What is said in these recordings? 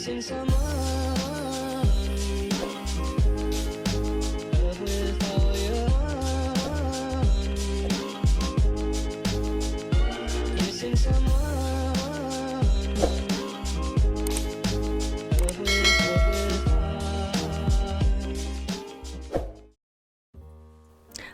missing someone. Love with all your heart. Missing someone. Love with heart.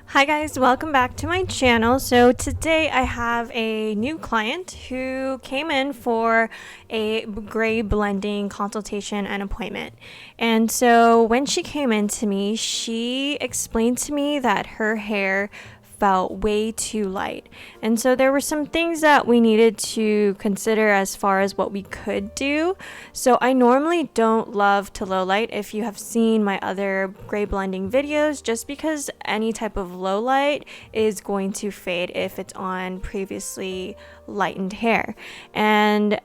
Hi guys, welcome back to my channel. So today I have a new client who came in for a gray blending consultation and appointment. And so when she came in to me, she explained to me that her hair felt way too light. And so there were some things that we needed to consider as far as what we could do. So I normally don't love to low light if you have seen my other gray blending videos, just because any type of low light is going to fade if it's on previously lightened hair. And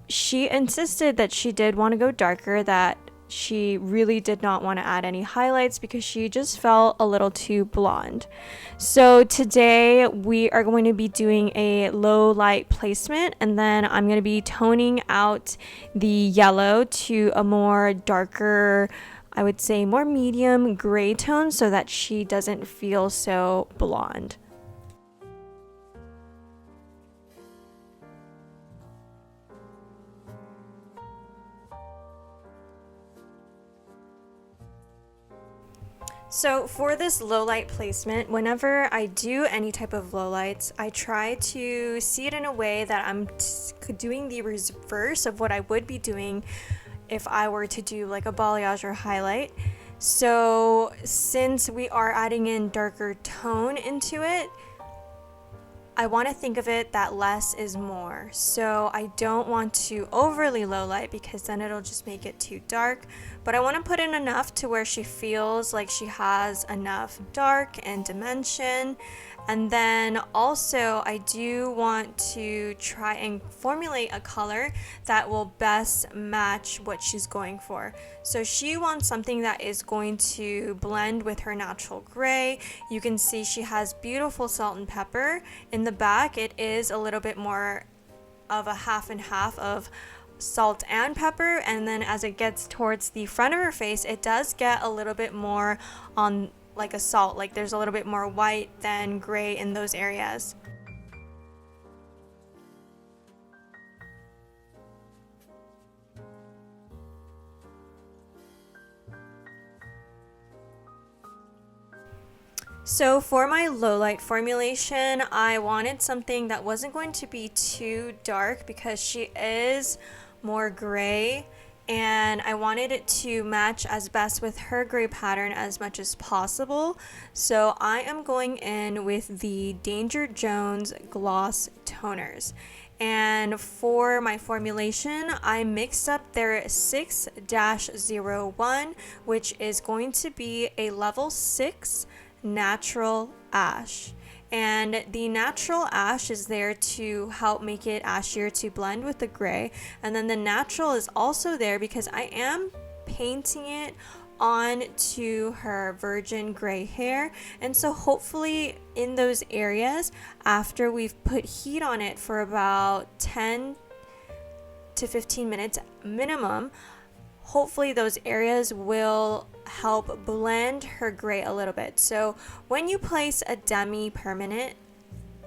she insisted that she did want to go darker, that she really did not want to add any highlights because she just felt a little too blonde. So today we are going to be doing a low light placement, and then I'm going to be toning out the yellow to a more darker, I would say more medium gray tone, so that she doesn't feel so blonde. So for this low light placement, whenever I do any type of low lights, I try to see it in a way that I'm doing the reverse of what I would be doing if I were to do like a balayage or highlight. So since we are adding in darker tone into it, I want to think of it that less is more. So I don't want to overly low light because then it'll just make it too dark. But I want to put in enough to where she feels like she has enough dark and dimension. And then also I do want to try and formulate a color that will best match what she's going for. So she wants something that is going to blend with her natural gray. You can see she has beautiful salt and pepper. In the back, it is a little bit more of a half and half of salt and pepper, and then as it gets towards the front of her face, it does get a little bit more on like a salt, like there's a little bit more white than gray in those areas. So for my low light formulation, I wanted something that wasn't going to be too dark because she is more gray, and I wanted it to match as best with her gray pattern as much as possible. So I am going in with the Danger Jones gloss toners. And for my formulation, I mixed up their 6-01, which is going to be a level 6 natural ash. And the natural ash is there to help make it ashier to blend with the gray. And then the natural is also there because I am painting it onto her virgin gray hair. And so hopefully in those areas, after we've put heat on it for about 10 to 15 minutes minimum, hopefully those areas will help blend her gray a little bit. So when you place a demi-permanent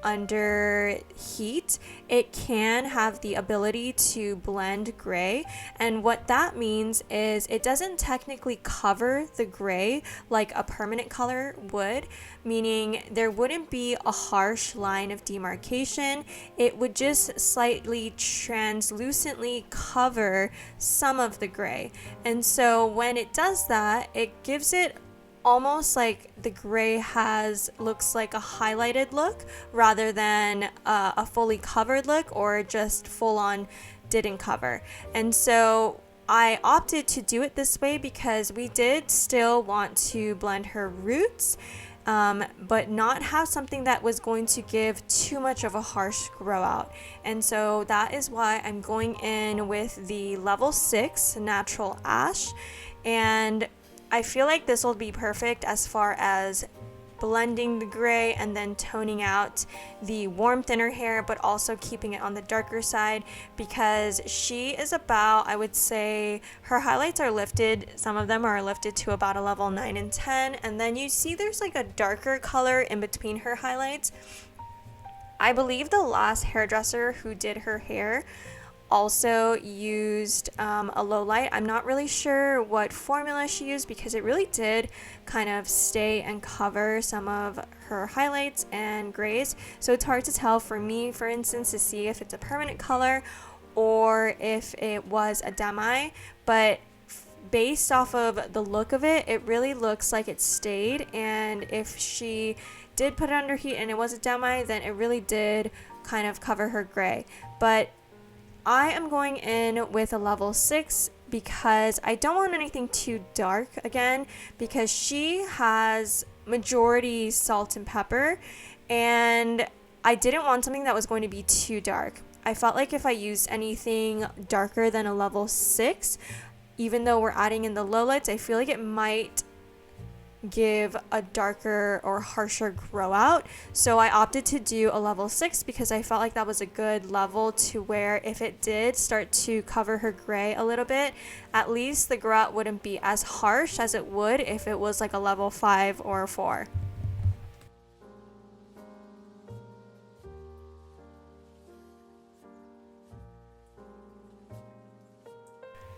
under heat, it can have the ability to blend gray, and what that means is it doesn't technically cover the gray like a permanent color would, meaning there wouldn't be a harsh line of demarcation. It would just slightly translucently cover some of the gray. And so when it does that, it gives it almost like the gray looks like a highlighted look rather than a fully covered look or just full on didn't cover. And so I opted to do it this way because we did still want to blend her roots, but not have something that was going to give too much of a harsh grow out. And so that is why I'm going in with the level 6 natural ash, and I feel like this will be perfect as far as blending the gray and then toning out the warmth in her hair, but also keeping it on the darker side, because she is about, I would say, her highlights are lifted. Some of them are lifted to about a level 9 and 10. And then you see there's like a darker color in between her highlights. I believe the last hairdresser who did her hair also used a low light. I'm not really sure what formula she used, because it really did kind of stay and cover some of her highlights and grays. So it's hard to tell for me, for instance, to see if it's a permanent color or if it was a demi. But based off of the look of it, it really looks like it stayed. And if she did put it under heat and it was a demi, then it really did kind of cover her gray. But I am going in with a level 6 because I don't want anything too dark again, because she has majority salt and pepper, and I didn't want something that was going to be too dark. I felt like if I used anything darker than a level 6, even though we're adding in the lowlights, I feel like it might give a darker or harsher grow out. So I opted to do a level 6 because I felt like that was a good level to where if it did start to cover her gray a little bit, at least the grow out wouldn't be as harsh as it would if it was like a level 5 or a 4.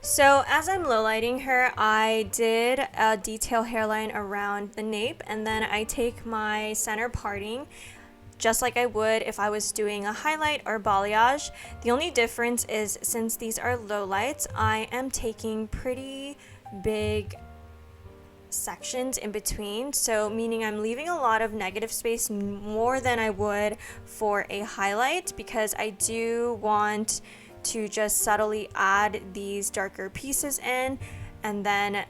So as I'm lowlighting her, I did a detail hairline around the nape, and then I take my center parting just like I would if I was doing a highlight or balayage. The only difference is, since these are lowlights, I am taking pretty big sections in between, so meaning I'm leaving a lot of negative space, more than I would for a highlight, because I do want to just subtly add these darker pieces in, and then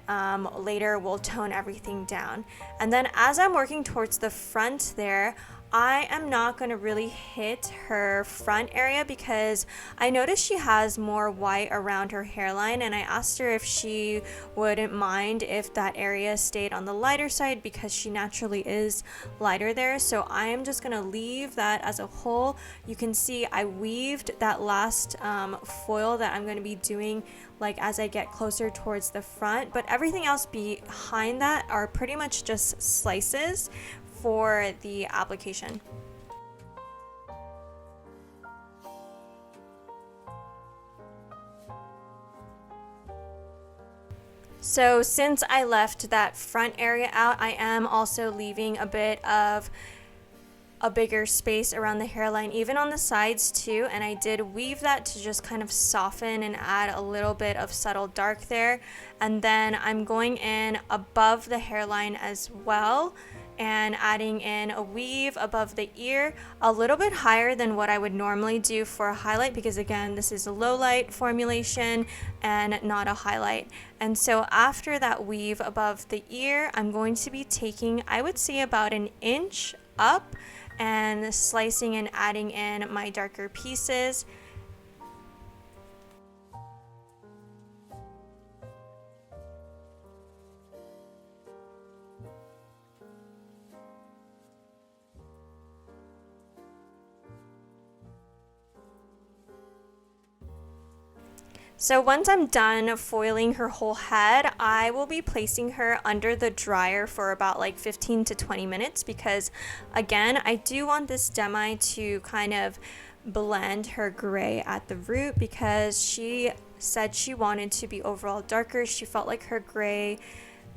later we'll tone everything down. And then as I'm working towards the front there, I am not going to really hit her front area, because I noticed she has more white around her hairline, and I asked her if she wouldn't mind if that area stayed on the lighter side, because she naturally is lighter there. So I am just going to leave that as a whole. You can see I weaved that last foil that I'm going to be doing like as I get closer towards the front, but everything else behind that are pretty much just slices for the application. So since I left that front area out, I am also leaving a bit of a bigger space around the hairline, even on the sides too, and I did weave that to just kind of soften and add a little bit of subtle dark there. And then I'm going in above the hairline as well, and adding in a weave above the ear, a little bit higher than what I would normally do for a highlight, because again, this is a low light formulation and not a highlight. And so after that weave above the ear, I'm going to be taking, I would say, about an inch up and slicing and adding in my darker pieces. So once I'm done foiling her whole head, I will be placing her under the dryer for about like 15 to 20 minutes, because again, I do want this demi to kind of blend her gray at the root, because she said she wanted to be overall darker. She felt like her gray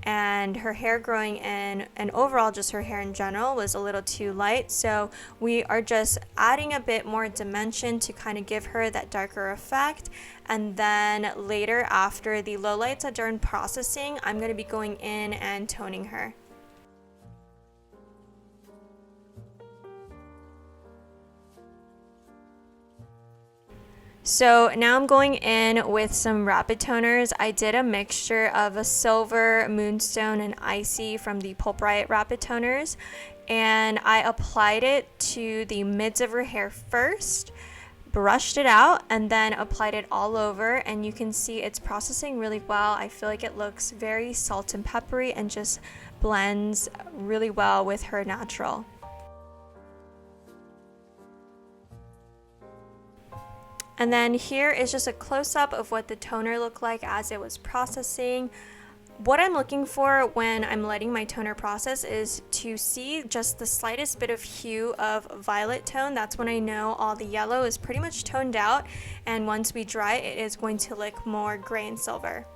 and her hair growing in, and overall just her hair in general, was a little too light. So we are just adding a bit more dimension to kind of give her that darker effect. And then later, after the lowlights are done processing, I'm going to be going in and toning her. So now I'm going in with some rapid toners. I did a mixture of a silver, moonstone, and icy from the Pulp Riot rapid toners, and I applied it to the mids of her hair first, brushed it out and then applied it all over, and you can see it's processing really well. I feel like it looks very salt and peppery and just blends really well with her natural. And then here is just a close-up of what the toner looked like as it was processing. What I'm looking for when I'm letting my toner process is to see just the slightest bit of hue of violet tone. That's when I know all the yellow is pretty much toned out, and once we dry it is going to look more gray and silver.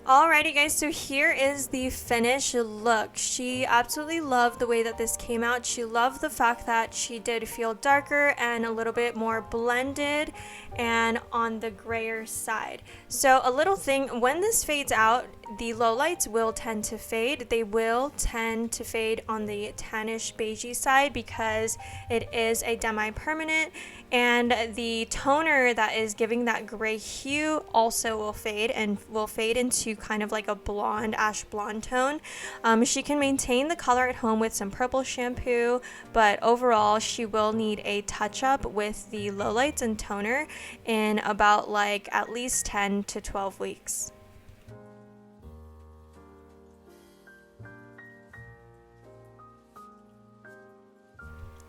Alrighty guys, so here is the finished look. She absolutely loved the way that this came out. She loved the fact that she did feel darker and a little bit more blended and on the grayer side. So a little thing, when this fades out, the lowlights will tend to fade. They will tend to fade on the tannish beigey side because it is a demi-permanent, and the toner that is giving that gray hue also will fade and will fade into kind of like a blonde, ash blonde tone. She can maintain the color at home with some purple shampoo, but overall she will need a touch-up with the lowlights and toner in about like at least 10 to 12 weeks.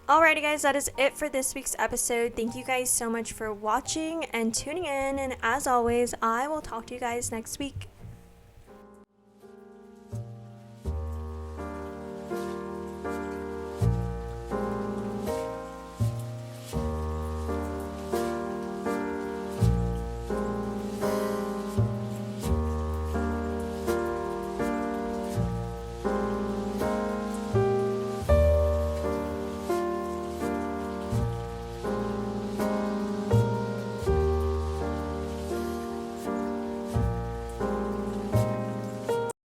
Alrighty guys, that is it for this week's episode. Thank you guys so much for watching and tuning in, and as always, I will talk to you guys next week.